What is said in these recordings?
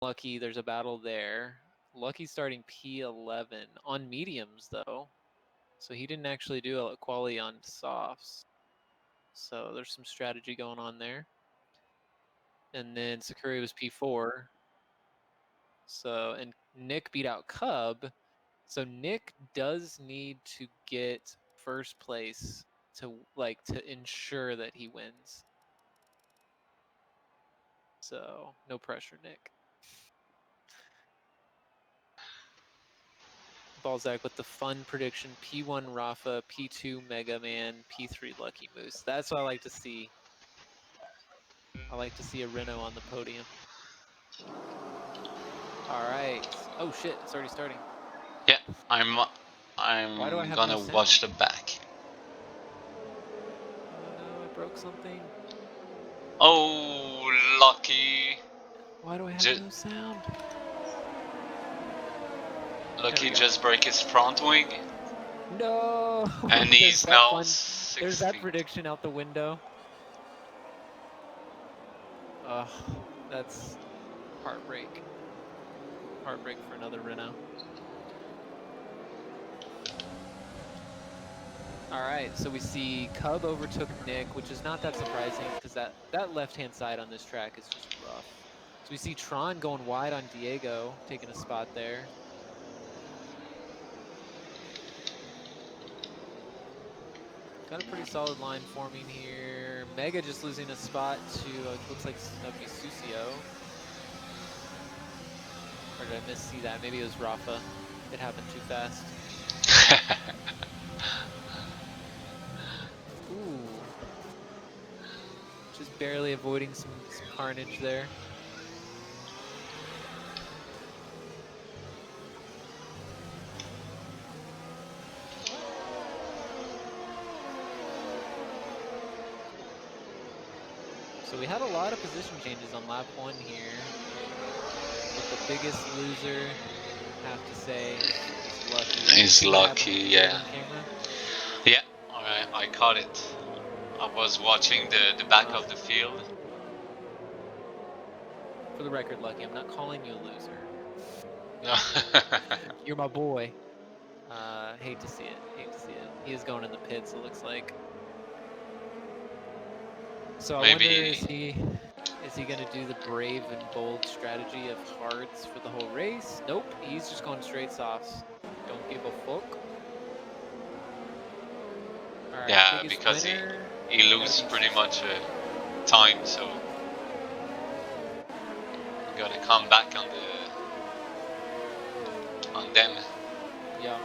Lucky, there's a battle there. Lucky starting P11 on mediums though, so he didn't actually do a quali on softs. So there's some strategy going on there. And then Sakuri was P4. So, and Nick beat out Cub. So Nick does need to get first place to ensure that he wins. So no pressure, Nick. Balzac with the fun prediction: P1 Rafa, P2 Mega Man, P3 Lucky Moose. That's what I like to see. I like to see a Reno on the podium. All right. Oh shit! It's already starting. Yeah, I'm Why do I have gonna no sound? watch the back. Oh no! I broke something. Oh, Lucky. Why do I have no sound? Lucky just broke his front wing. No. And There's he's that now fun. 16th. There's that prediction out the window. Ugh, that's heartbreak. Heartbreak for another Reno. All right, so we see Cub overtook Nick, which is not that surprising because that left-hand side on this track is just rough. So we see Tron going wide on Diego, taking a spot there. Got a pretty solid line forming here. Mega just losing a spot to, it looks like that'd be Susio. Or did I see that? Maybe it was Rafa. It happened too fast. Ooh. Just barely avoiding some carnage there. So we had a lot of position changes on lap 1 here. But the biggest loser, I have to say, is Lucky. He's Lucky, yeah. Camera? Yeah, I caught it. I was watching the back of the field. For the record, Lucky, I'm not calling you a loser. You're my boy. Hate to see it. Hate to see it. He is going in the pits, it looks like. So I wonder, is he going to do the brave and bold strategy of hards for the whole race? Nope, he's just going straight softs. Don't give a fuck. All right, yeah, because he loses pretty much time, so you gotta come back on them. Yeah.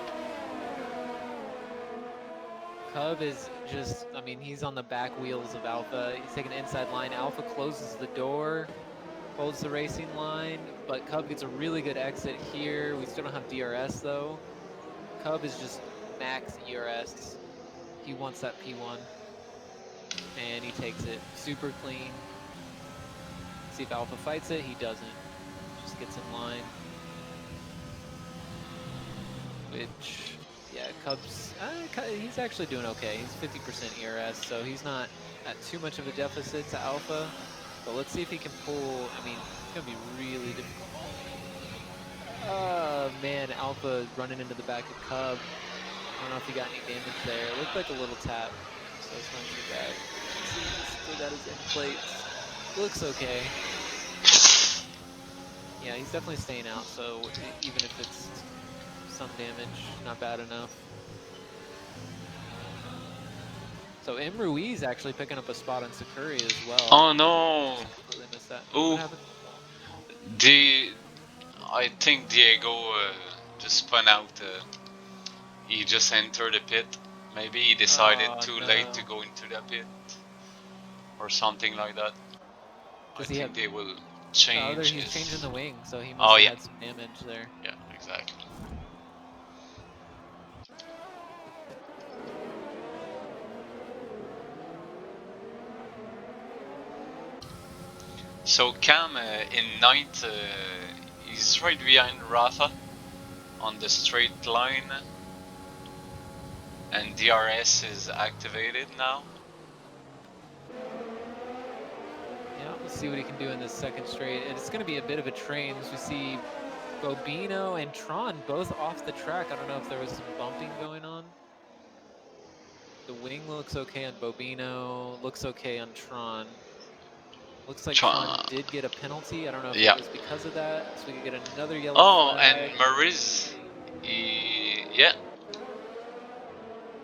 Cub is just, I mean, he's on the back wheels of Alpha. He's taking the inside line. Alpha closes the door, holds the racing line, but Cub gets a really good exit here. We still don't have DRS though. Cub is just max ERS. He wants that P1. And he takes it super clean. See if Alpha fights it. He doesn't. Just gets in line. Which, yeah, Cubs, he's actually doing okay. He's 50% ERS, so he's not at too much of a deficit to Alpha. But let's see if he can pull. I mean, it's going to be really difficult. Man, Alpha running into the back of Cub. I don't know if he got any damage there. It looked like a little tap, so it's not too bad. See, he's still got his end plates. Looks okay. Yeah, he's definitely staying out, so even if it's some damage, not bad enough. So M. Ruiz actually picking up a spot on Sakuri as well. Oh no! Completely missed that. Ooh. What happened? I think Diego just spun out. He just entered the pit. Maybe he decided too late to go into the pit, or something like that. I think they will change. He's changing the wing, so he must have had some damage there. Yeah, exactly. So Cam in 9th, he's right behind Rafa on the straight line, and DRS is activated now. Yeah, Let's see what he can do in this second straight. And it's going to be a bit of a train as we see Bobino and Tron both off the track. I don't know if there was some bumping going on. The wing looks okay on Bobino, looks okay on Tron. Looks like Tron did get a penalty. I don't know if it was because of that. So we could get another yellow flag. And Mariz, yeah.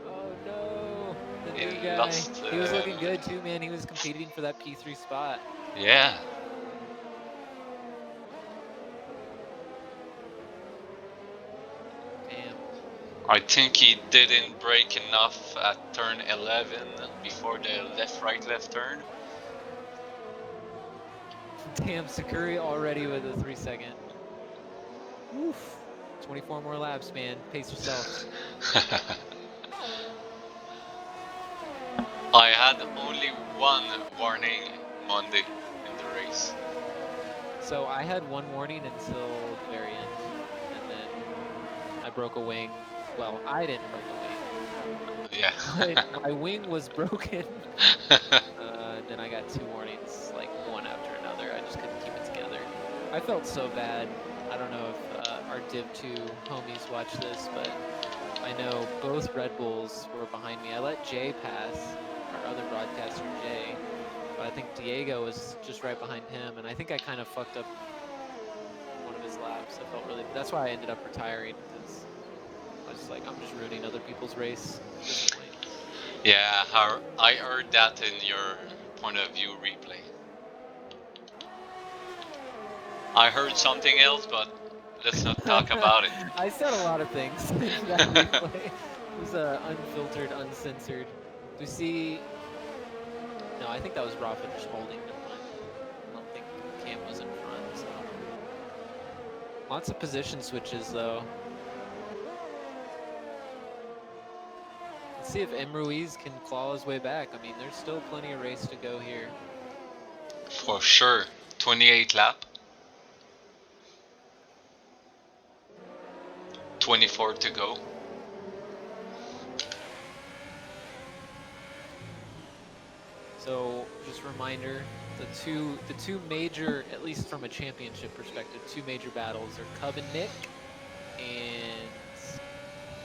Oh no, the new He guy. lost, He was looking good too, man. He was competing for that P3 spot. Yeah. Damn. I think he didn't brake enough at turn 11 before the left turn. Damn, Sakuri already with a 3-second. Oof. 24 more laps, man. Pace yourself. I had only one warning Monday in the race. So I had one warning until the very end, and then I broke a wing. Well, I didn't break a wing. Yeah. But my wing was broken. Then I got 2 warnings, like one after another. I just couldn't keep it together. I felt so bad. I don't know if our Div 2 homies watch this, but I know both Red Bulls were behind me. I let Jay pass, our other broadcaster Jay, but I think Diego was just right behind him, and I think I kind of fucked up one of his laps. I felt really. That's why I ended up retiring, because I was just like, I'm just ruining other people's race at this point. Yeah, I heard that in your point of view replay. I heard something else, but let's not talk about it. I said a lot of things in that replay. It was unfiltered, uncensored. Do we see? No, I think that was Rafa just holding him. I don't think Cam was in front. So lots of position switches though. Let's see if M. Ruiz can claw his way back. I mean, there's still plenty of race to go here. For sure. 28 lap. 24 to go. So just a reminder, the two major, at least from a championship perspective, 2 major battles are Cub and Nick, and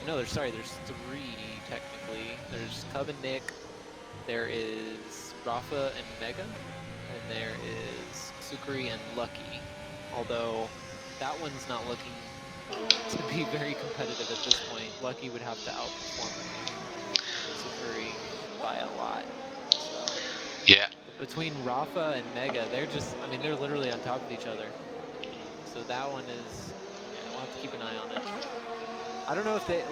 no, there's 3 technically. There's Cub and Nick, there is Rafa and Mega, and there is Sukri and Lucky. Although that one's not looking to be very competitive at this point. Lucky would have to outperform Sukri by a lot. So yeah. Between Rafa and Mega, they're literally on top of each other. So that one is, we'll have to keep an eye on it. I don't know if they,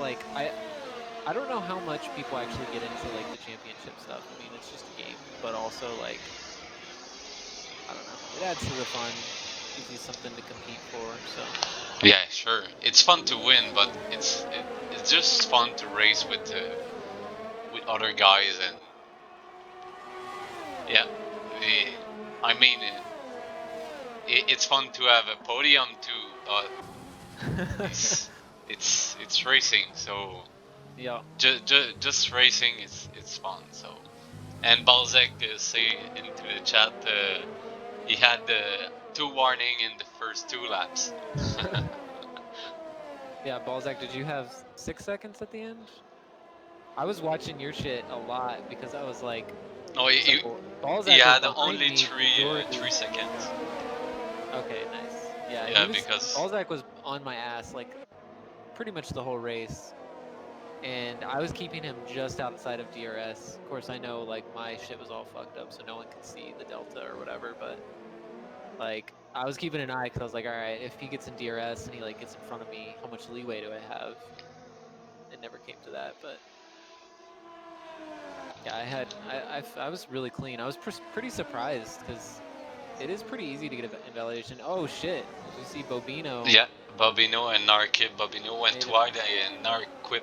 I don't know how much people actually get into, the championship stuff. I mean, it's just a game, but also, I don't know. It adds to the fun, gives you something to compete for, so. Yeah, sure. It's fun to win, but it's just fun to race with other guys, and yeah, I mean, it's fun to have a podium too, but it's racing, so yeah. Just racing it's fun. So, and Balzac say into the chat he had 2 warning in the first 2 laps. Yeah, Balzac, did you have 6 seconds at the end? I was watching your shit a lot because I was like, no, Balzac he had was only me 3 seconds. Okay, nice. Yeah, because Balzac was on my ass pretty much the whole race, and I was keeping him just outside of DRS. Of course, I know my shit was all fucked up, so no one could see the delta or whatever. But I was keeping an eye because I was like, all right, if he gets in DRS and he gets in front of me, how much leeway do I have? It never came to that, but yeah, I was really clean. I was pretty surprised because it is pretty easy to get invalidation. Oh shit! Did you see Bobino? yeah, Bobino and Narkip. Bobino went wide, and Narquip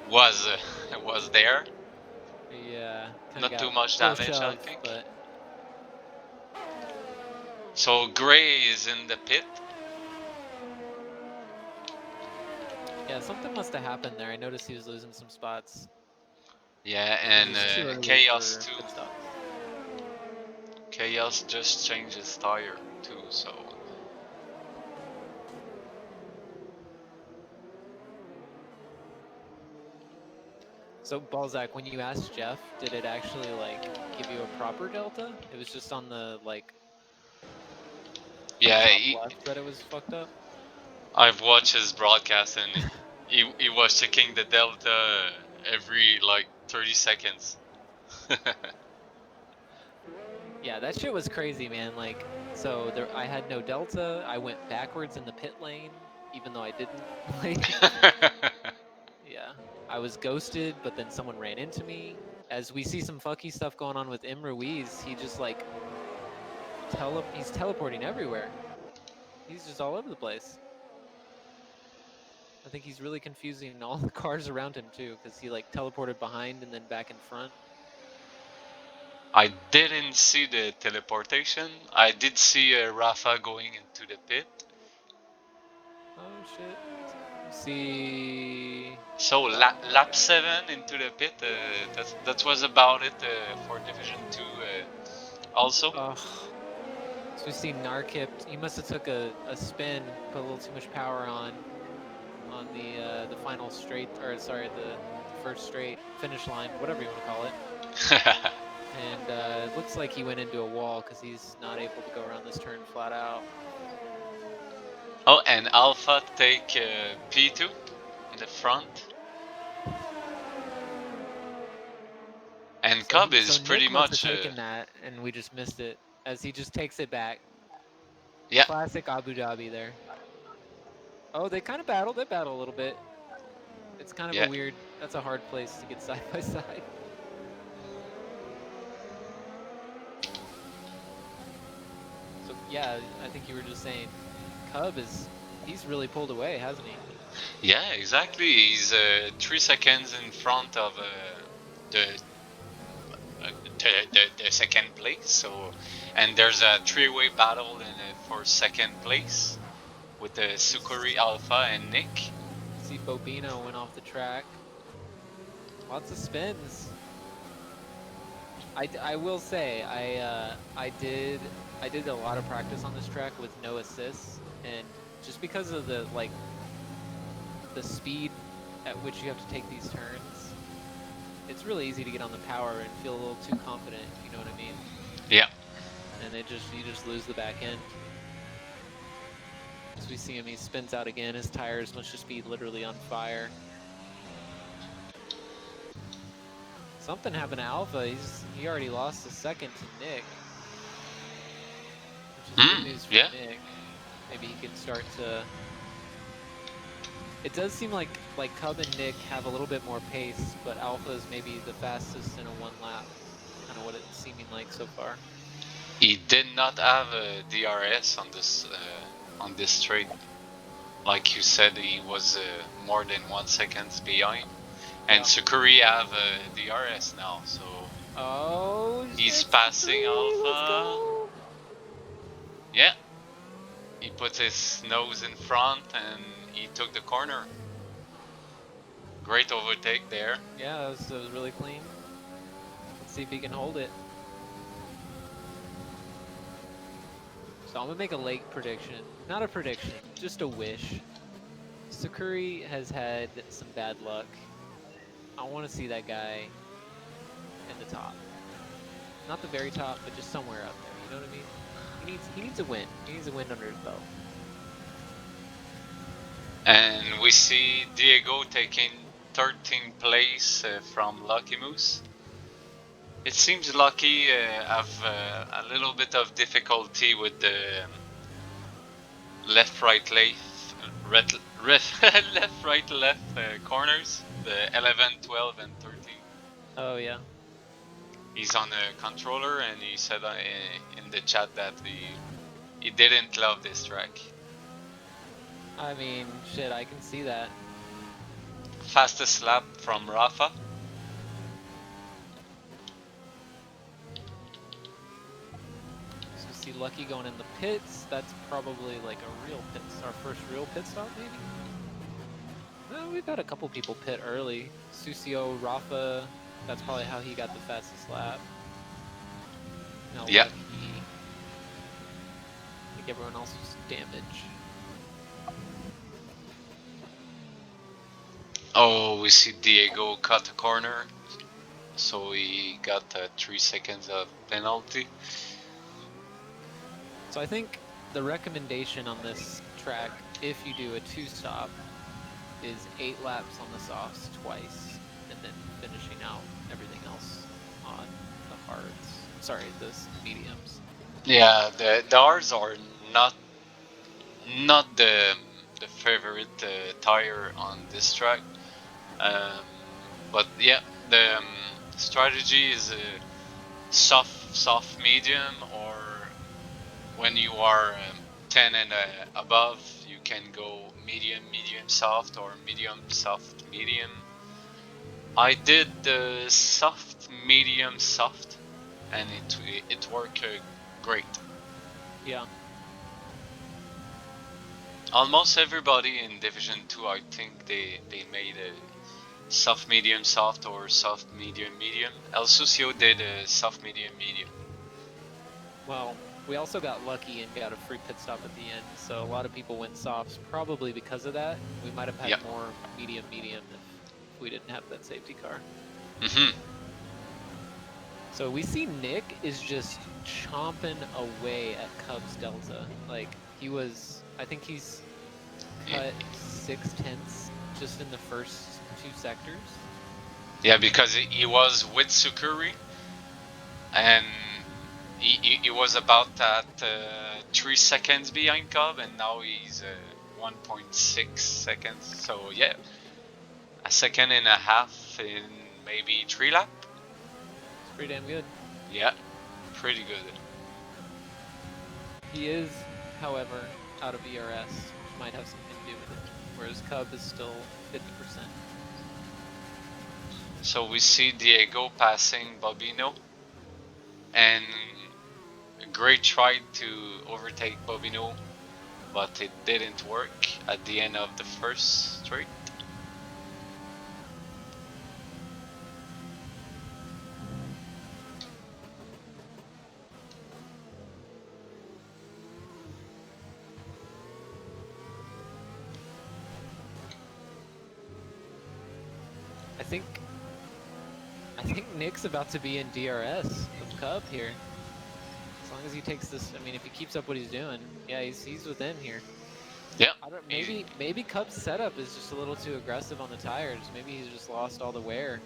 was there. Yeah, not too much damage, shove, I think. But... So Gray is in the pit. Yeah, something must have happened there. I noticed he was losing some spots. Yeah, and Chaos too. Chaos just changed his tire too, so. So Balzac, when you asked Jeff, did it actually like give you a proper delta? It was just on the like Yeah, top left that it was fucked up. I've watched his broadcast and he was checking the delta every like 30 seconds. Yeah, that shit was crazy, man. Like, so there, I had no delta. I went backwards in the pit lane, even though I didn't. Like, yeah, I was ghosted, but then someone ran into me. As we see some fucky stuff going on with Im Ruiz, he just like he's teleporting everywhere. He's just all over the place. I think he's really confusing all the cars around him too, because he like teleported behind and then back in front. I didn't see the teleportation. I did see Rafa going into the pit. Oh shit. See. So lap 7 into the pit, that was about it for Division 2 also. Ugh. So we see Narkip. He must have took a spin, put a little too much power on the final straight, or sorry, the first straight finish line, whatever you want to call it. And it looks like he went into a wall because he's not able to go around this turn flat out. Oh, and Alpha take P2 in the front. And Cub is pretty Nick must have much. taken that, and we just missed it as he just takes it back. Yeah. Classic Abu Dhabi there. Oh, they kind of battle. They battle a little bit. It's kind of a weird. That's a hard place to get side by side. So yeah, I think you were just saying, Cub he's really pulled away, hasn't he? Yeah, exactly. He's 3 seconds in front of the second place. So, and there's a 3-way battle for second place with the Sukuri, Alpha, and Nick. See, Bobino went off the track. Lots of spins. I will say I did a lot of practice on this track with no assists, and just because of the speed at which you have to take these turns, it's really easy to get on the power and feel a little too confident. You know what I mean? Yeah. And you just lose the back end. As we see him, he spins out again. His tires must just be literally on fire. Something happened to Alpha. He already lost a second to Nick, which is good news for Nick. Maybe he can start to. It does seem like Cub and Nick have a little bit more pace, but Alpha is maybe the fastest in a one lap. Kind of what it's seeming like so far. He did not have a DRS on this straight. Like you said, he was more than 1 second behind. And Sukuri have DRS now, so he's passing Alpha. Yeah, he put his nose in front and he took the corner. Great overtake there. Yeah, that was really clean. Let's see if he can hold it. So I'm gonna make a late prediction. Not a prediction, just a wish. Sukuri has had some bad luck. I want to see that guy in the top. Not the very top, but just somewhere up there. You know what I mean? He needs a win. He needs a win under his belt. And we see Diego taking 13th place from Lucky Moose. It seems Lucky have a little bit of difficulty with the left, right, left corners, the 11, 12, and 13. Oh yeah. He's on a controller, and he said in the chat that he didn't love this track. I mean, shit, I can see that. Fastest lap from Rafa. So see Lucky going in the pits. That's probably like a real pit, our first real pit stop, maybe? No, we've had a couple people pit early. Susio, Rafa, that's probably how he got the fastest lap. Now Yeah. Lucky. I think everyone else was damage. Oh, we see Diego cut a corner, so he got 3 seconds of penalty. So I think the recommendation on this track, if you do a 2-stop, is 8 laps on the softs twice, and then finishing out everything else on the hards. Sorry, the mediums. Yeah, the R's are not the favorite tire on this track, but yeah, the strategy is soft medium, or when you are 10 and above, you can go medium soft, or medium soft medium. I did the soft medium soft, and it worked great. Yeah. Almost everybody in Division 2, I think they made a soft medium soft, or soft medium medium. El Sucio did a soft medium medium. Well, we also got lucky and got a free pit stop at the end, so a lot of people went softs probably because of that. We might have had more medium if we didn't have that safety car. So we see Nick is just chomping away at Cubs Delta. Like, I think he's cut 6/10 just in the first 2 sectors. Yeah, because he was with Sukuri, and he was about that 3 seconds behind Cobb, and now he's 1.6 seconds. So yeah, a second and a half in maybe 3 laps. It's pretty damn good. Yeah, pretty good. He is, however, out of ERS, which might have something to do with it, whereas Cub is still 50%. So we see Diego passing Bobino, and a great try to overtake Bobino, but it didn't work at the end of the first straight. I think Nick's about to be in DRS with Cub here. As long as he takes this, I mean, if he keeps up what he's doing, yeah, he's within here. Yeah. Maybe Cub's setup is just a little too aggressive on the tires. Maybe he's just lost all the wear.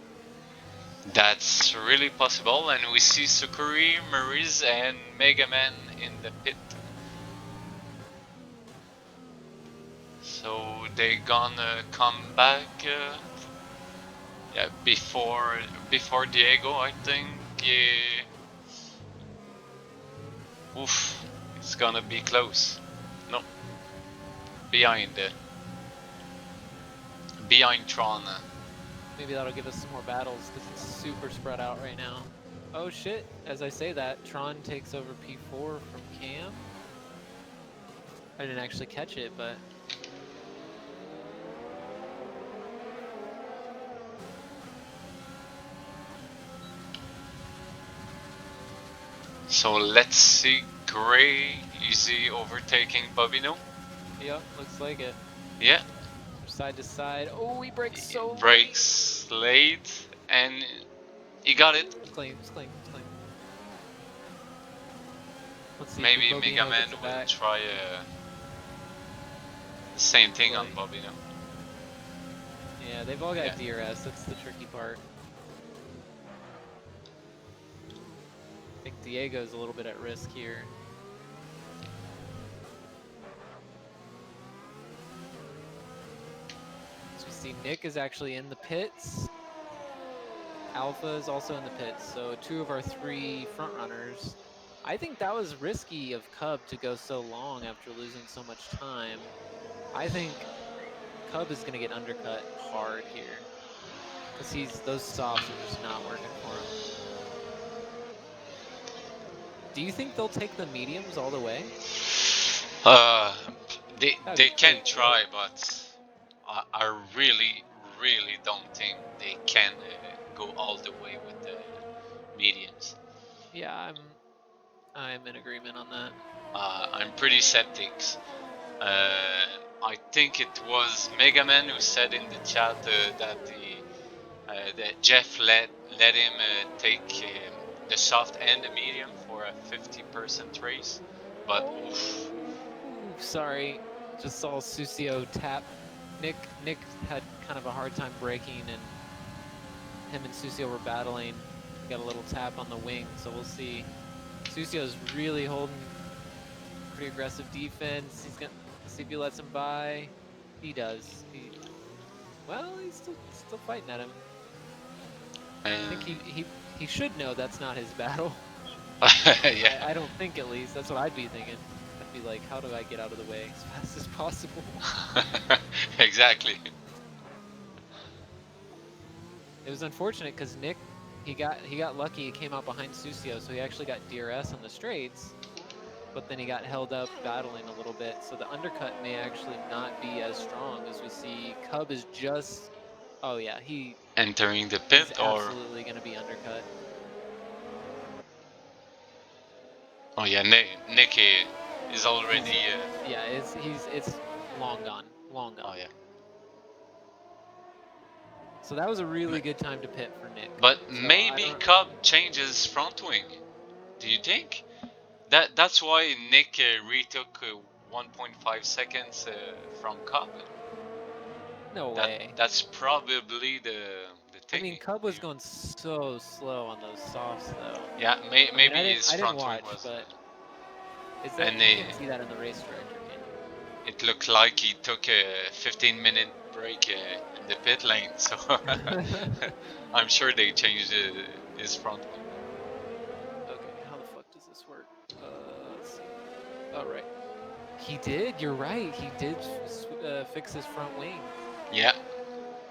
That's really possible, and we see Sukuri, Mariz, and Mega Man in the pit. So they gonna come back, yeah, before Diego, I think. Yeah. Oof, it's gonna be close. No, behind Tron. Maybe that'll give us some more battles because it's super spread out right now. Oh shit, as I say that, Tron takes over P4 from Cam. I didn't actually catch it, but... So let's see, Gray, is he overtaking Bobino? Yep, looks like it. Yeah. Side to side. Oh, he brakes so Brakes late, and he got it. Clean. Let's see. Maybe Mega Man will try the same thing on Bobino. Yeah, they've all got DRS. That's the tricky part. I think Diego's a little bit at risk here. So we see Nick is actually in the pits. Alpha is also in the pits. So 2 of our 3 front runners. I think that was risky of Cub to go so long after losing so much time. I think Cub is going to get undercut hard here. Because those softs are just not working for him. Do you think they'll take the mediums all the way? They can try, but I really don't think they can go all the way with the mediums. Yeah, I'm in agreement on that. I'm pretty septic. I think it was Mega Man who said in the chat that Jeff let him take the soft and the medium for a 50% race, but oof. Sorry, just saw Susio tap. Nick had kind of a hard time braking, and him and Susio were battling. He got a little tap on the wing, so we'll see. Susio's really holding pretty aggressive defense. He's gonna see if he lets him by. He does. Well, he's still fighting at him. I think he should know that's not his battle. Yeah. I don't think, at least. That's what I'd be thinking. I'd be like, how do I get out of the way as fast as possible? Exactly. It was unfortunate because Nick, he got lucky. He came out behind Susio, so he actually got DRS on the straights. But then he got held up battling a little bit, so the undercut may actually not be as strong as we see. Cub is just, oh yeah, entering the he's pit, or absolutely going to be undercut. oh yeah, Nicky is already. Yeah, it's long gone, long gone. Oh yeah. So that was a really good time to pit for Nick. But So maybe Cub changes front wing. Do you think? That's why Nick retook 1.5 seconds from Cub. No way. That's probably the thing. I mean, Cub was going so slow on those softs, though. Yeah, maybe his I didn't front watch, wing was. but is that, and you can't see that in the race director, can you? It looked like he took a 15-minute break in the pit lane, so I'm sure they changed his front wing. Okay, how the fuck does this work? Let's see. Oh, right. He did, you're right. He did fix his front wing. Yeah.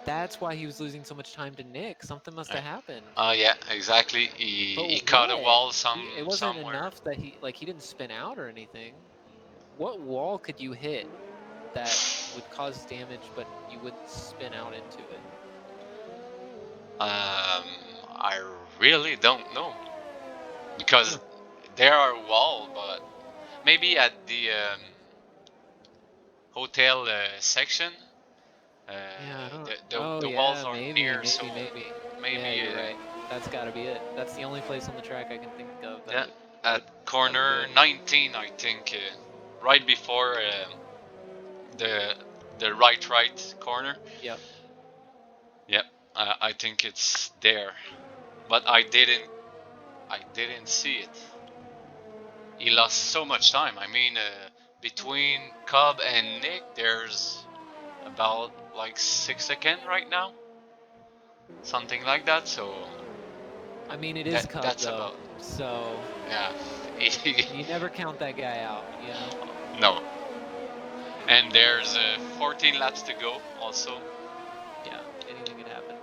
That's why he was losing so much time to Nick. Something must have happened. Yeah, exactly. He caught a wall somewhere. It wasn't enough that he didn't spin out or anything. What wall could you hit that would cause damage, but you wouldn't spin out into it? I really don't know, because there are walls, but maybe at the hotel section. The walls are near, so maybe. Yeah, you're right. That's got to be it. That's the only place on the track I can think of. Yeah, at corner 19, I think, right before the right corner. Yep. Yep, I think it's there, but I didn't see it. He lost so much time. I mean, between Cobb and Nick, there's about like 6 seconds right now, something like that. So I mean, it is Cobb though, about, so yeah. you never count that guy out, you know. No. And there's 14 laps to go also. Yeah, anything could happen.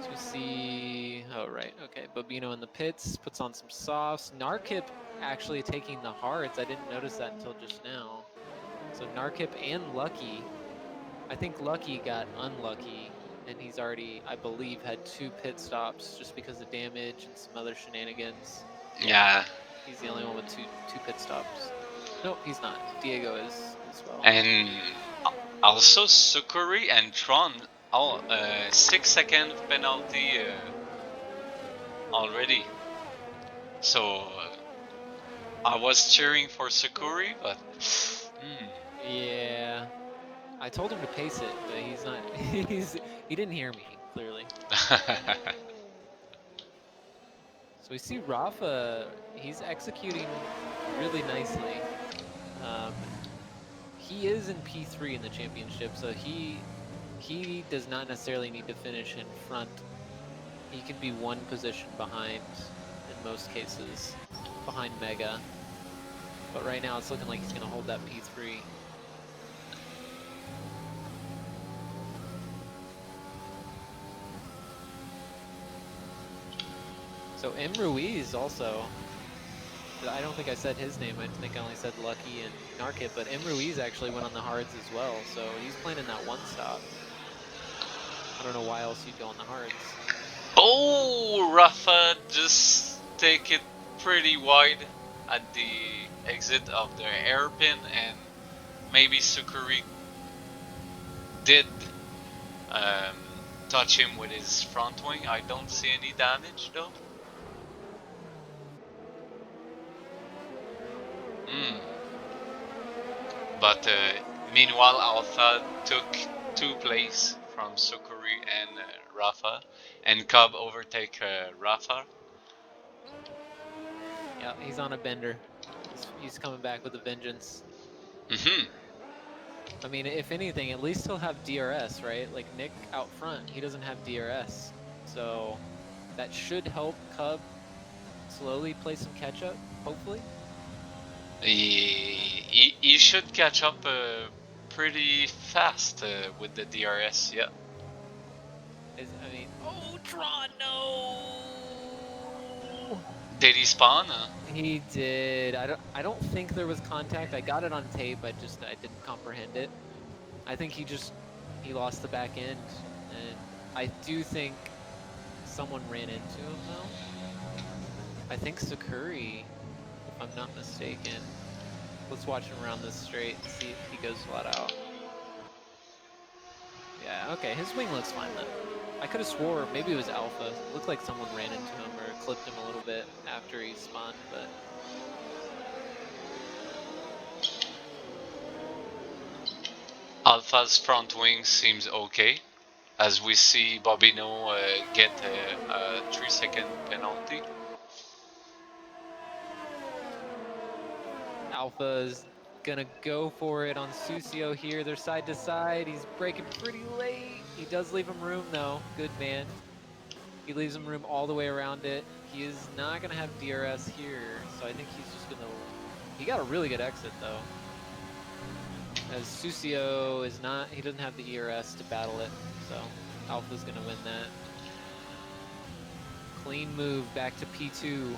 So we see, oh right, okay, Bobino in the pits, puts on some softs. Narkip actually taking the hards. I didn't notice that until just now. So Narkip and Lucky, I think Lucky got unlucky, and he's already, I believe, had 2 pit stops just because of damage and some other shenanigans. Yeah. He's the only one with two pit stops. Nope, he's not. Diego is as well. And also Sukuri and Tron, 6-second penalty already. So I was cheering for Sukuri, but yeah, I told him to pace it, but he's not. He didn't hear me clearly. So we see Rafa. He's executing really nicely. He is in P3 in the championship, so he does not necessarily need to finish in front. He can be 1 position behind in most cases, behind Mega. But right now it's looking like he's going to hold that P3. So M. Ruiz also, I don't think I said his name, I think I only said Lucky and Narkit, but M. Ruiz actually went on the hards as well, so he's playing in that 1 stop. I don't know why else you'd go on the hards. Oh, Rafa just take it pretty wide. at the exit of the hairpin, and maybe Sukuri did touch him with his front wing. I don't see any damage though. But meanwhile, Alpha took 2 place from Sukuri and Rafa, and Cobb overtake Rafa. Yeah, he's on a bender. He's coming back with a vengeance. I mean, if anything, at least he'll have DRS, right? Like Nick out front, he doesn't have DRS. So that should help Cub slowly play some catch up, hopefully. He should catch up pretty fast with the DRS, yeah. I mean, oh, Tron, no! Did he spawn? He did. I don't think there was contact. I got it on tape. I didn't comprehend it. I think he lost the back end, and I do think someone ran into him though. I think Sakuri, if I'm not mistaken. Let's watch him around this straight and see if he goes flat out. Yeah, okay, his wing looks fine then. I could have swore maybe it was Alpha. It looked like someone ran into him or clipped him a little bit after he spawned, but... Alpha's front wing seems okay, as we see Bobino get a 3-second penalty. Alpha's gonna go for it on Susio here. They're side to side. He's braking pretty late. He does leave him room though. Good man. He leaves him room all the way around it. He is not gonna have DRS here, so I think he's just gonna... He got a really good exit though. As Susio is not, he doesn't have the ERS to battle it, so Alpha's gonna win that. Clean move back to P2.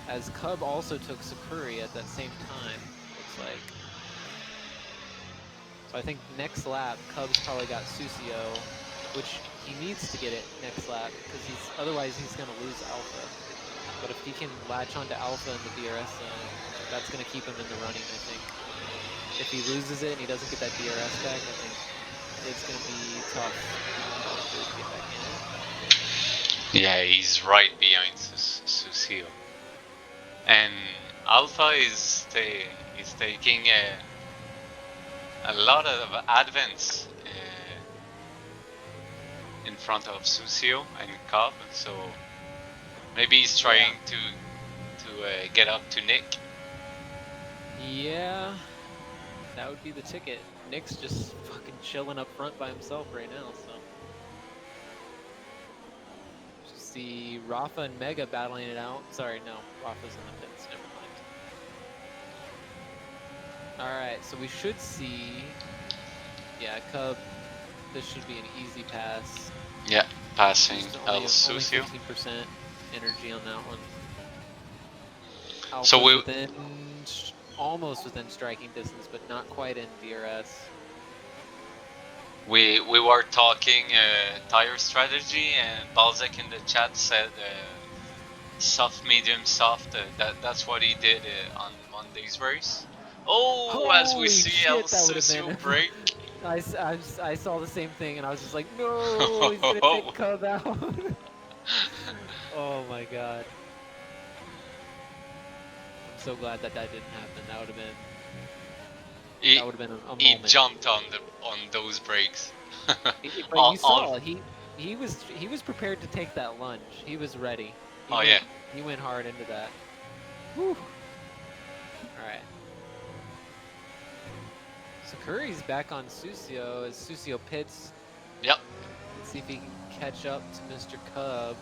As Cub also took Sakuri at that same time, looks like. So I think next lap, Cub's probably got Susio, which he needs to get it next lap, because otherwise he's gonna lose Alpha. But if he can latch onto Alpha in the DRS zone, that's gonna keep him in the running, I think. If he loses it and he doesn't get that DRS back, I think it's going to be tough to get back in. Yeah, he's right behind Susio. And Alpha is taking a lot of advance in front of Susio and Cobb, so maybe he's trying to get up to Nick. Yeah. That would be the ticket. Nick's just fucking chilling up front by himself right now, so. Just see Rafa and Mega battling it out. Sorry, no. Rafa's in the pits, never mind. Alright, so we should see... Yeah, Cub, this should be an easy pass. Yeah, passing El Susio. Susio. 15% energy on that one. Alpha's So we... almost within striking distance, but not quite in DRS. We were talking tire strategy, and Balzac in the chat said soft, medium, soft. That's what he did on Monday's race. Oh, holy as we see shit, El Susio break. I saw the same thing, and I was just like, no, he's gonna take Cub out. Oh my god. So glad that didn't happen. That would have been a moment. He jumped on those brakes. But you saw he was prepared to take that lunge. He was ready. He went hard into that. Whew. All right. Sakuri's back on Susio as Susio pits. Yep. Let's see if he can catch up to Mr. Cub.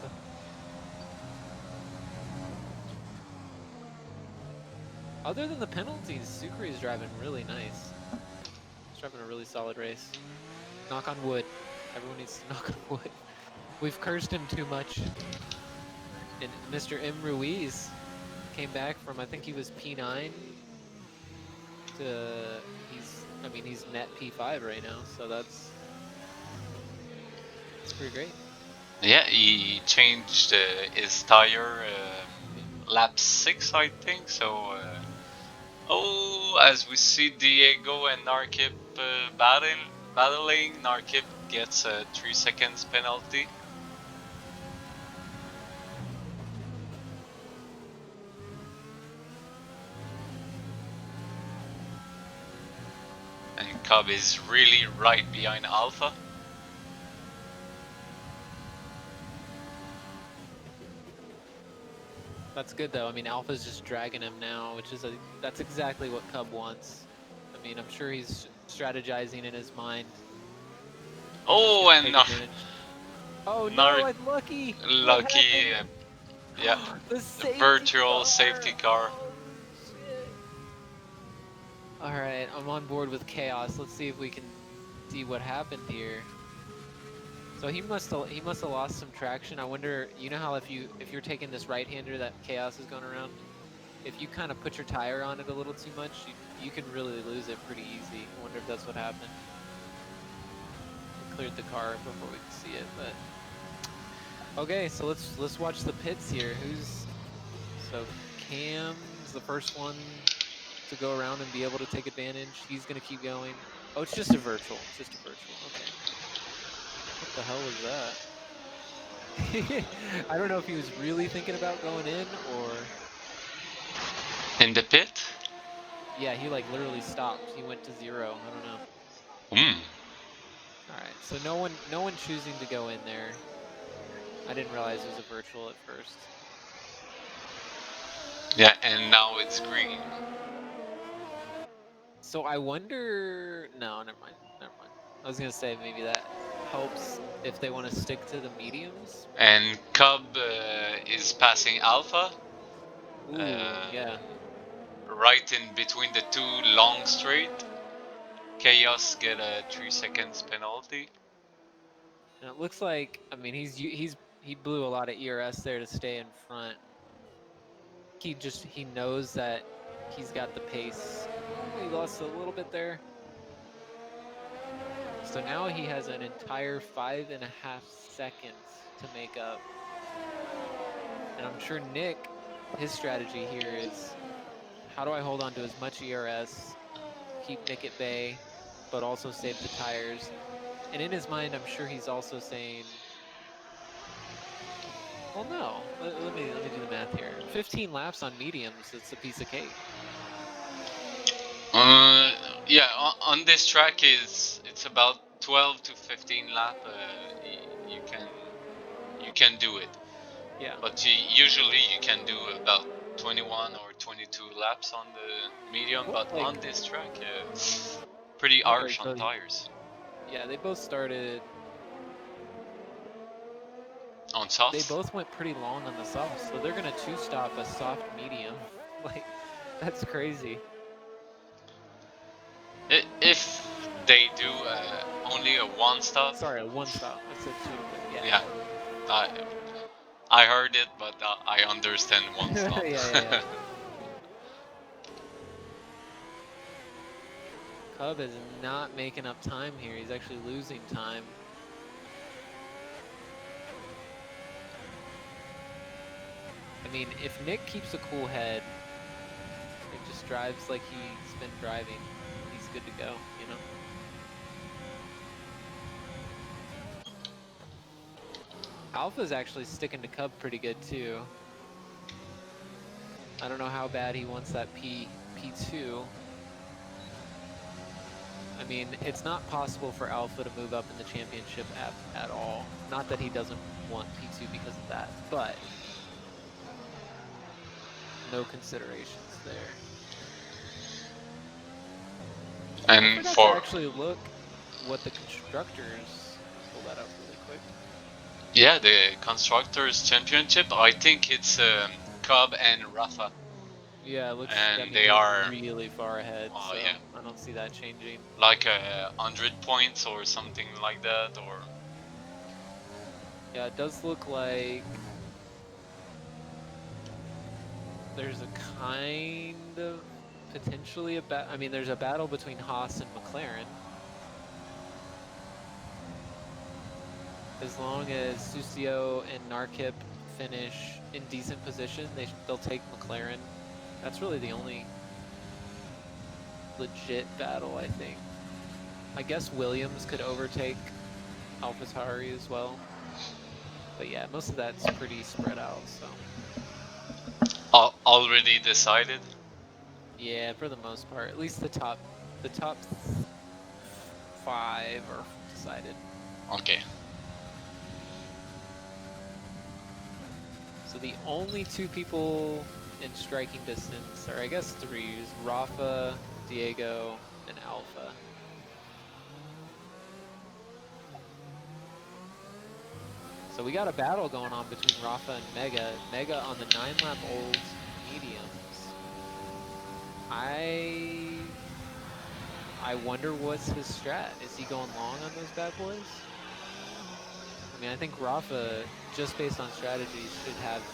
Other than the penalties, Sukri is driving really nice. He's driving a really solid race. Knock on wood. Everyone needs to knock on wood. We've cursed him too much. And Mr. M. Ruiz came back from, I think he was P9 to, he's net P5 right now, so that's pretty great. Yeah, he changed his tire lap 6, I think. So, as we see Diego and Narkip battling, Narkip gets a 3 seconds penalty. And Cub is really right behind Alpha. That's good though. I mean, Alpha's just dragging him now, which is that's exactly what Cub wants. I mean, I'm sure he's strategizing in his mind. Oh, and oh no, and Lucky! Lucky, yeah, the virtual safety car. Oh, shit. All right, I'm on board with Chaos. Let's see if we can see what happened here. So he must have lost some traction. I wonder, you know how if you're taking this right-hander that Chaos is going around, if you kind of put your tire on it a little too much, you can really lose it pretty easy. I wonder if that's what happened. We cleared the car before we could see it, but okay. So let's watch the pits here. So Cam's the first one to go around and be able to take advantage. He's gonna keep going. Oh, it's just a virtual. It's just a virtual. Okay. What the hell was that? I don't know if he was really thinking about going in or. In the pit? Yeah, he like literally stopped. He went to 0. I don't know. All right, so no one choosing to go in there. I didn't realize it was a virtual at first. Yeah, and now it's green. So I wonder. No, never mind. Never mind. I was gonna say maybe that helps if they want to stick to the mediums. And Cub is passing Alpha. Ooh, yeah. Right in between the two long straight. Chaos get a 3 seconds penalty. And it looks like, I mean, he blew a lot of ERS there to stay in front. He knows that he's got the pace. Oh, he lost a little bit there. So now he has an entire 5.5 seconds to make up. And I'm sure Nick, his strategy here is, how do I hold on to as much ERS, keep Nick at bay, but also save the tires? And in his mind, I'm sure he's also saying, well, no, let me do the math here. 15 laps on mediums, it's a piece of cake. Yeah, on this track it's about 12 to 15 lap. You can do it. Yeah. But usually you can do about 21 or 22 laps on the medium, but Like, on this track, pretty harsh on tires. Yeah, they both started. On soft? They both went pretty long on the soft, so they're gonna two-stop a soft medium. Like, that's crazy. If they do only a one stop. Sorry, a one stop. I said two, but yeah. I heard it, but I understand one stop. yeah. Cub is not making up time here. He's actually losing time. I mean, if Nick keeps a cool head, it just drives like he's been driving, he's good to go, you know? Alpha's actually sticking to Cub pretty good too. I don't know how bad he wants that P2. I mean, it's not possible for Alpha to move up in the championship at all. Not that he doesn't want P2 because of that, but no considerations there. And I forgot to actually look what the constructors, pull that up really quick. Yeah, the Constructors Championship, I think it's Cub and Rafa. Yeah, it looks, and I mean, they are really far ahead, so yeah. I don't see that changing. Like 100 points or something like that, or... Yeah, it does look like there's a kind of potentially I mean, there's a battle between Haas and McLaren. As long as Susio and Narkip finish in decent position, they'll take McLaren. That's really the only legit battle, I think. I guess Williams could overtake AlphaTauri as well. But yeah, most of that's pretty spread out, so. Already decided? Yeah, for the most part. At least the top 5 are decided. Okay. So the only 2 people in striking distance, or I guess 3, is Rafa, Diego, and Alpha. So we got a battle going on between Rafa and Mega. Mega on the 9-lap old mediums. I wonder what's his strat. Is he going long on those bad boys? I mean, I think Rafa, just based on strategy, should have it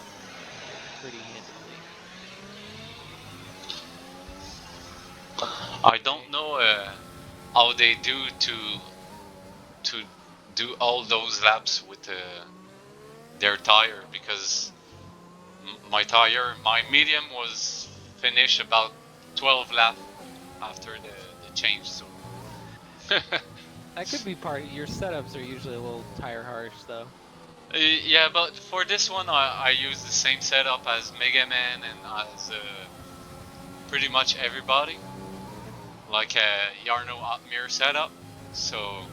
pretty handedly. I don't know how they do to do all those laps with their tire, because my medium was finished about 12 laps after the change, so. That could be part of your setups are usually a little tire harsh though. Yeah, but for this one I use the same setup as Mega Man and as pretty much everybody, like a Yarno Atmir setup. So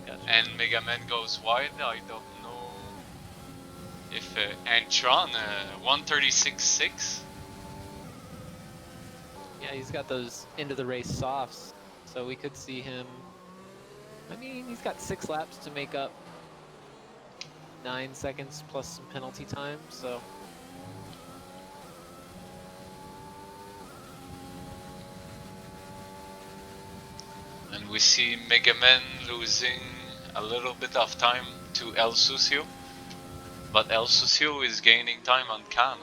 Gotcha. And Mega Man goes wide. I don't know if and Tron 136.6. Yeah, he's got those end of the race softs, so we could see him. I mean, he's got 6 laps to make up 9 seconds plus some penalty time, so. And we see Mega Man losing a little bit of time to El Sucio, but El Sucio is gaining time on Cam.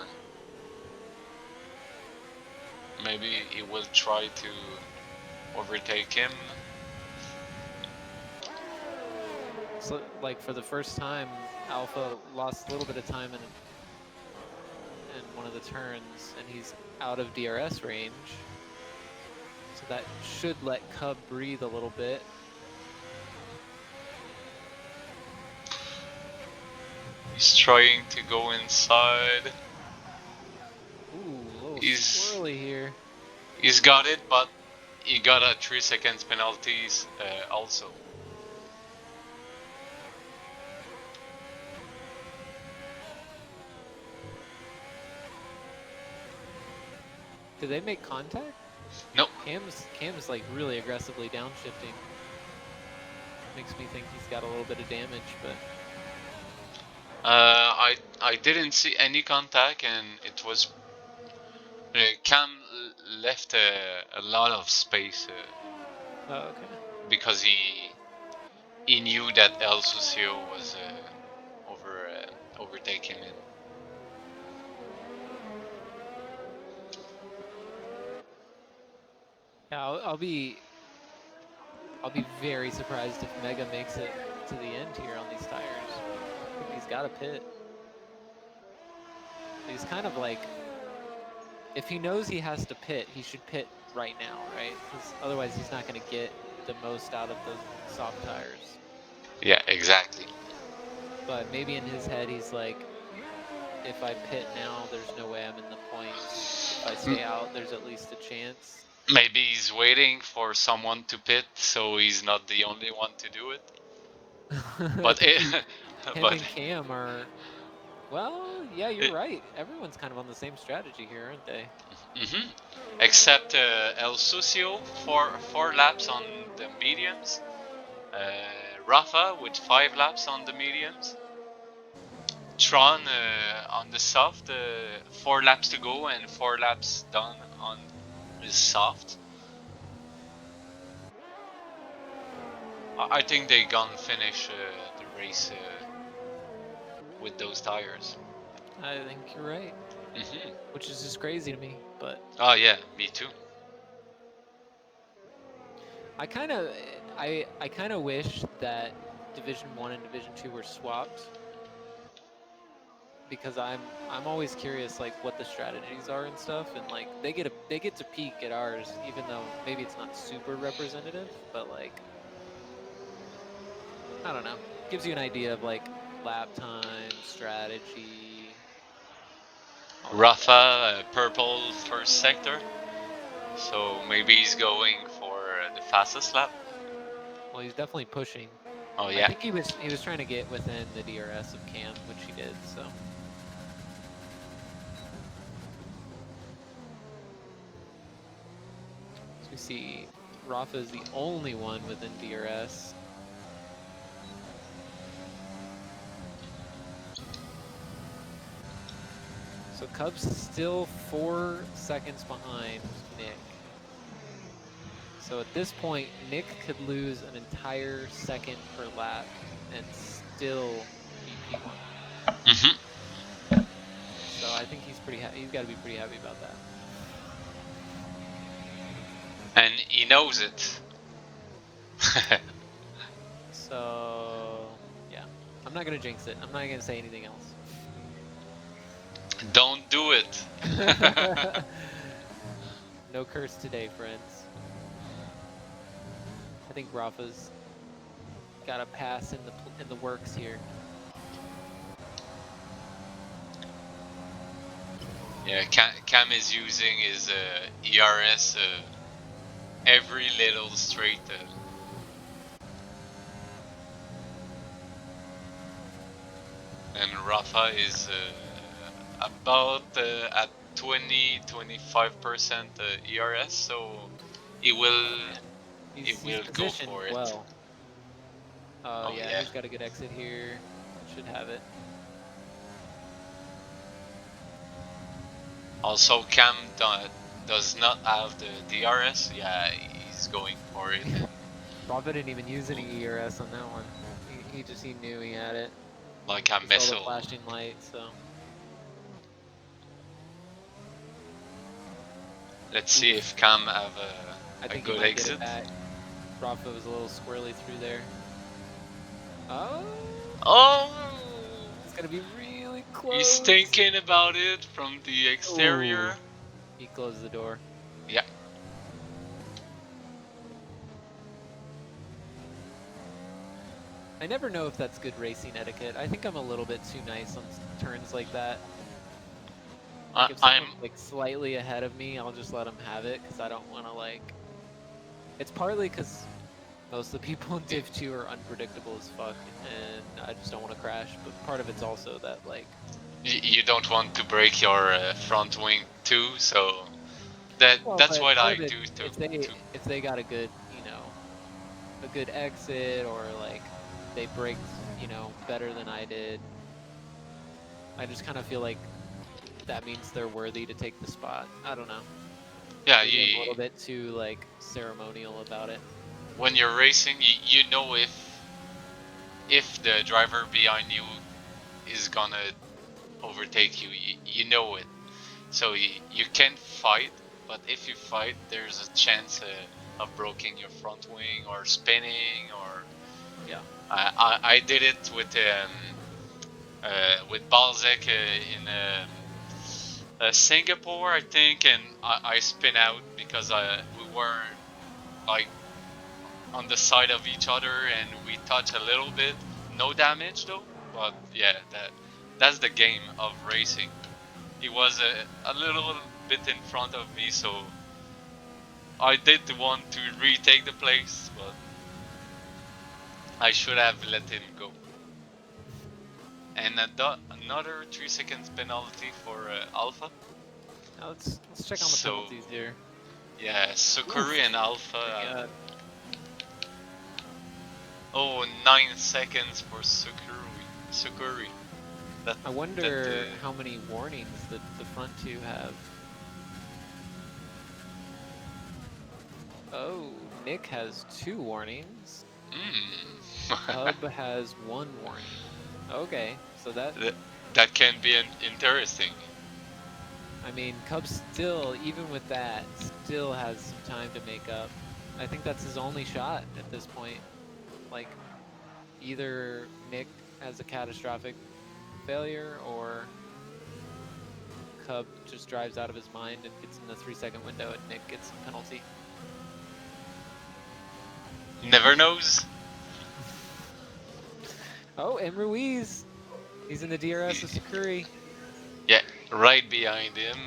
Maybe he will try to overtake him. So, like, for the first time, Alpha lost a little bit of time in one of the turns, and he's out of DRS range. So that should let Cub breathe a little bit. He's trying to go inside. Ooh, a little swirly here. He's got it, but he got a 3 seconds penalties also. Did they make contact? No. Cam's like really aggressively downshifting. Makes me think he's got a little bit of damage, but. I didn't see any contact, and it was Cam left a lot of space. Oh, okay. Because he knew that El Sucio was overtaking him. Yeah, I'll be very surprised if Mega makes it to the end here on these tires. I think he's got a pit. He's kind of like, if he knows he has to pit, he should pit right now, right? Because otherwise he's not going to get the most out of the soft tires. Yeah, exactly. But maybe in his head he's like, if I pit now, there's no way I'm in the points. If I stay out, there's at least a chance. Maybe he's waiting for someone to pit, so he's not the only one to do it. But him and Cam are. Well, yeah, you're right. Everyone's kind of on the same strategy here, aren't they? Except El Sucio, 4 laps on the mediums. Rafa with 5 laps on the mediums. Tron on the soft, 4 laps to go and 4 laps done on the soft. I think they gonna finish the race with those tires. I think you're right. Which is just crazy to me, but. Oh yeah, me too. I kind of wish that Division 1 and Division 2 were swapped. because I'm always curious like what the strategies are and stuff, and like they get to peek at ours, even though maybe it's not super representative, but like I don't know, gives you an idea of like lap time, strategy, all that jazz. Rafa, purple first sector. So maybe he's going for the fastest lap. Well, he's definitely pushing. Oh I yeah. think he was trying to get within the DRS of Cam, which he did. So we see Rafa is the only one within DRS. So Cubs still 4 seconds behind Nick. So at this point, Nick could lose an entire second per lap and still be P1. So I think he's pretty. He's got to be pretty happy about that. And he knows it. So yeah, I'm not gonna jinx it. I'm not gonna say anything else. Don't do it. No curse today, friends. I think Rafa's got a pass in the works here. Yeah, Cam is using his ERS every little straight. And Rafa is about at 20-25% ERS, so he will He's go positioned for it. well. Oh Yeah, yeah, he's got a good exit here. Should have it. Also, Cam does not have the DRS. Yeah, he's going for it. Rafa didn't even use any ERS on that one. He knew he had it. Like a He saw the missile. flashing light, so. Let's see if Cam have I a think he good might exit. get it back. Rafa was a little squirrely through there. Oh! Oh! It's gonna be really close. He's thinking about it from the exterior. Ooh. He closed the door. Yeah. I never know if that's good racing etiquette. I think I'm a little bit too nice on turns like that. Like if someone's like slightly ahead of me, I'll just let them have it because I don't want to like. It's partly because most of the people in Div 2 are unpredictable as fuck, and I just don't want to crash. But part of it's also that like. You don't want to break your front wing too, so that's what I do too. If they got a good, a good exit, or like they braked, better than I did, I just kind of feel like that means they're worthy to take the spot. I don't know. Yeah, Maybe I'm a little bit too like ceremonial about it. When you're racing, you know if the driver behind you is gonna overtake you, you know it. So you can fight, but if you fight, there's a chance of breaking your front wing or spinning or. Yeah. I did it with Balzac in Singapore, I think, and I spin out because we were like on the side of each other and we touch a little bit. No damage though, but yeah, that's the game of racing. He was a little bit in front of me, so I did want to retake the place, but I should have let him go. And another 3 seconds penalty for Alpha. Now let's check on the penalties here. Yeah, Sukuri and Alpha. Oh, 9 seconds for Sukuri. I wonder how many warnings the front two have. Oh, Nick has 2 warnings. Hub has 1 warning. Okay, so that can be interesting. I mean, Cub still, even with that, still has some time to make up. I think that's his only shot at this point. Like, either Nick has a catastrophic failure or Cub just drives out of his mind and gets in the 3-second window, and Nick gets a penalty. Never knows. Oh, and Ruiz. He's in the DRS with Sakuri. Yeah, right behind him.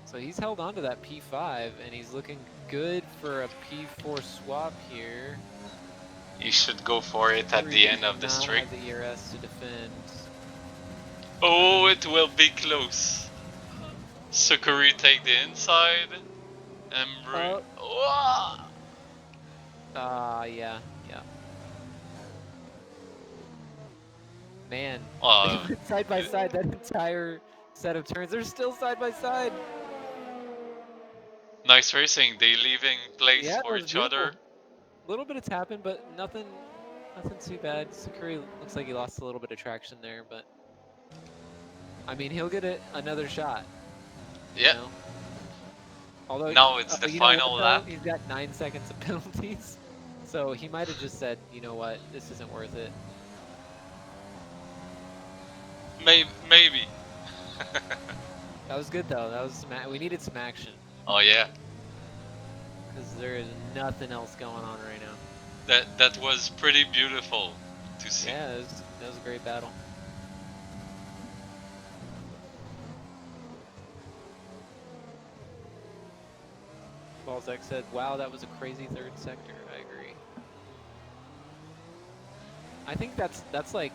So he's held on to that P5, and he's looking good for a P4 swap here. He should go for it at the end of the string. Not have the ERS to defend. Oh, it will be close. Sakuri take the inside. And yeah. Man, they went side by side that entire set of turns. They're still side by side. Nice racing. They leaving place for each other. A little bit of tapping, but nothing too bad. Sakuri looks like he lost a little bit of traction there, but I mean, he'll get another shot. Yeah. You know? Although now it's the final lap. He's got 9 seconds of penalties, so he might have just said, you know what, this isn't worth it. Maybe. That was good though. That was we needed some action. Oh yeah. Because there is nothing else going on right now. That was pretty beautiful to see. Yeah, that was a great battle. Balzac said, "Wow, that was a crazy third sector." I agree. I think that's like,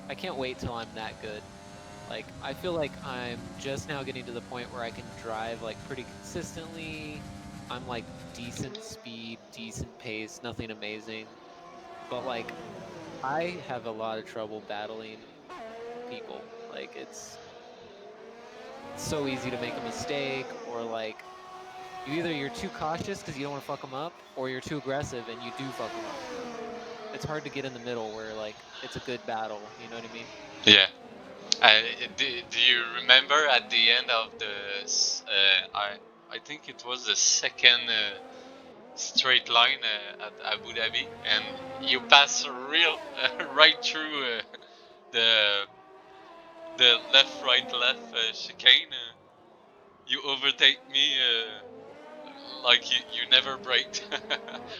I can't wait till I'm that good. Like, I feel like I'm just now getting to the point where I can drive like pretty consistently. I'm like decent speed, decent pace, nothing amazing. But like, I have a lot of trouble battling people. Like, it's so easy to make a mistake, or like, you're too cautious because you don't want to fuck them up, or you're too aggressive and you do fuck them up. It's hard to get in the middle where like it's a good battle. You know what I mean? Yeah. Do you remember at the end of the I think it was the second straight line at Abu Dhabi, and you pass right through the left right left chicane. You overtake me like you never braked,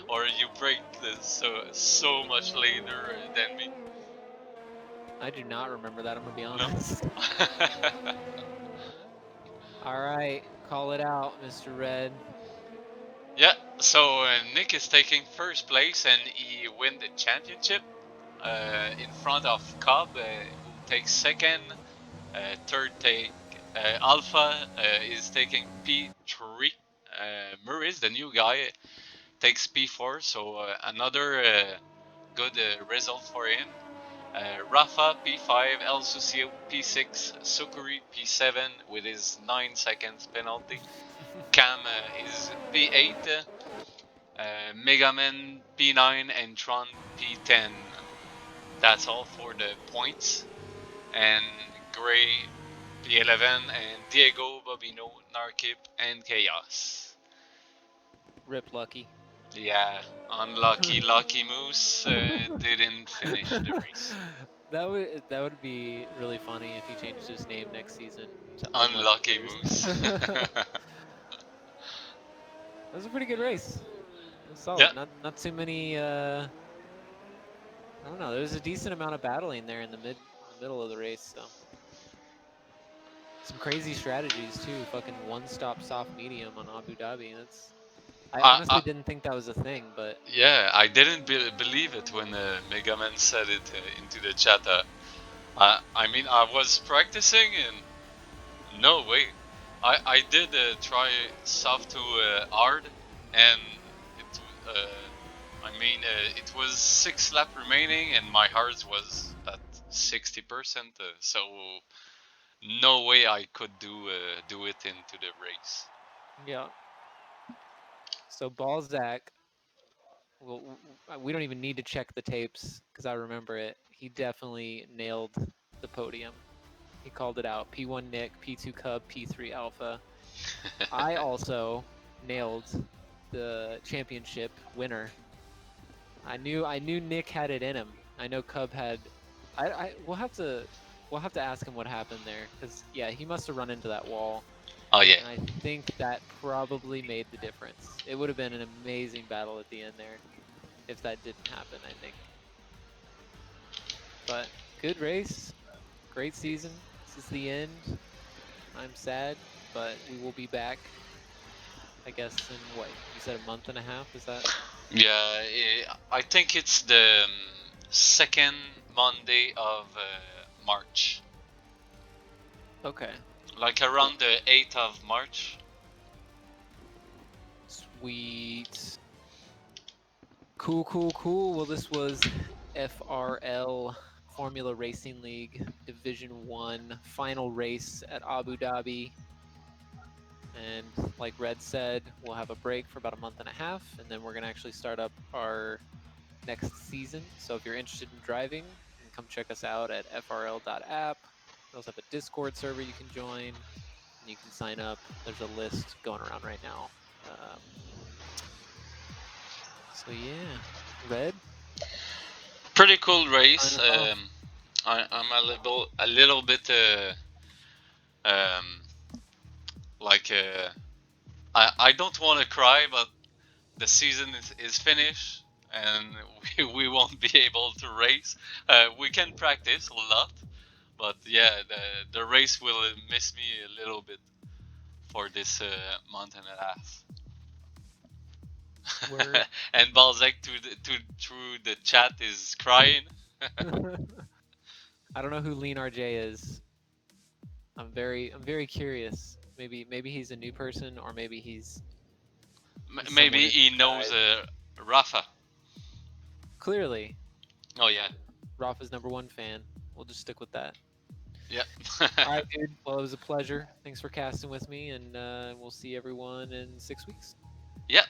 or you braked so much later than me. I do not remember that, I'm gonna be honest. No. Alright, call it out, Mr. Red. Yeah, so Nick is taking first place and he win the championship in front of Cobb, who takes second. Third take Alpha is taking P3. Murray's the new guy, takes P4, so another good result for him. Rafa P5, El Sucio P6, Sukuri P7 with his 9 seconds penalty. Cam is P8, Megaman P9, and Tron P10. That's all for the points. And Gray P11, and Diego, Bobino, Narkip, and Chaos. Rip Lucky. Yeah, unlucky Lucky Moose didn't finish the race. That would be really funny if he changed his name next season to Unlucky Moose. That was a pretty good race. It was solid. Yeah. Not too many. I don't know. There was a decent amount of battling there in the middle of the race. So some crazy strategies too. Fucking one-stop soft medium on Abu Dhabi. I honestly didn't think that was a thing, but yeah, I didn't believe it when Megaman said it into the chat. I mean, I was practicing and no way. I did try soft to hard, and it it was 6 laps remaining and my hard was at 60%, so no way I could do it into the race. yeah. So Balzac, well, we don't even need to check the tapes because I remember it. He definitely nailed the podium. He called it out. P1 Nick, P2 Cub, P3 Alpha. I also nailed the championship winner. I knew Nick had it in him. I know Cub had. We'll have to we'll have to ask him what happened there, because yeah, he must have run into that wall. Oh yeah. And I think that probably made the difference. It would have been an amazing battle at the end there if that didn't happen, I think. But good race, great season. This is the end. I'm sad, but we will be back, I guess, in what? You said a month and a half? Is that? Yeah, I think it's the second Monday of March. Okay. Like around the 8th of March. Sweet. Cool, cool, cool. Well, this was FRL Formula Racing League Division 1 final race at Abu Dhabi. And like Red said, we'll have a break for about a month and a half, and then we're going to actually start up our next season. So if you're interested in driving, you can come check us out at frl.app. We also have a Discord server you can join, and you can sign up. There's a list going around right now. So yeah, Red. Pretty cool race. Sign us off. I'm a little bit like I don't want to cry, but the season is finished and we won't be able to race. We can practice a lot, but yeah, the race will miss me a little bit for this month and a half. Word. And Balzac through the chat is crying. I don't know who Lean RJ is. I'm very curious. Maybe he's a new person, or maybe he's Maybe someone he knows Rafa. Clearly. Oh yeah. Rafa's #1 fan. We'll just stick with that. Yeah. All right, dude. Well, it was a pleasure. Thanks for casting with me, and we'll see everyone in 6 weeks. Yeah.